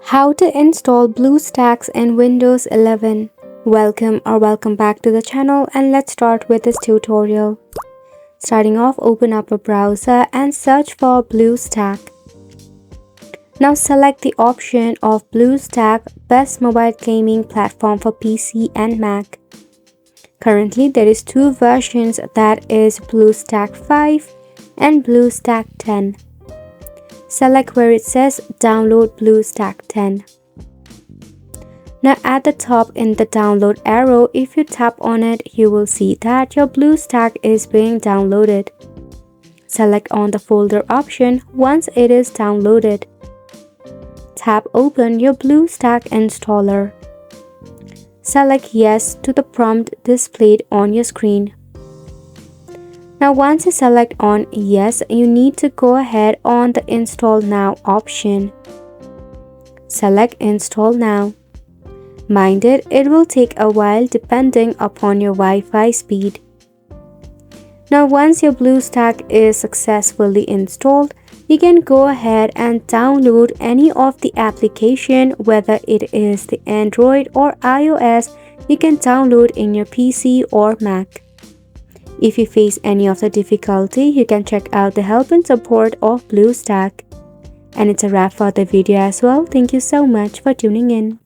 How to install BlueStacks in Windows 11. Welcome back to the channel, and let's start with this tutorial. Starting off, open up a browser and search for BlueStack. Now select the option of BlueStack, best mobile gaming platform for PC and Mac. Currently there is two versions, that is BlueStack 5 and BlueStack 10. Select where it says download BlueStack 10. Now at the top in the download arrow, if you tap on it, you will see that your BlueStack is being downloaded. Select on the folder option once it is downloaded. Tap open your BlueStack installer. Select yes to the prompt displayed on your screen. Now once you select on yes, you need to go ahead on the install now option. Select install now. Mind it, it will take a while depending upon your Wi-Fi speed. Now once your BlueStack is successfully installed, you can go ahead and download any of the application, whether it is the Android or iOS, you can download in your PC or Mac. If you face any of the difficulty, you can check out the help and support of BlueStack. And it's a wrap for the video as well. Thank you so much for tuning in.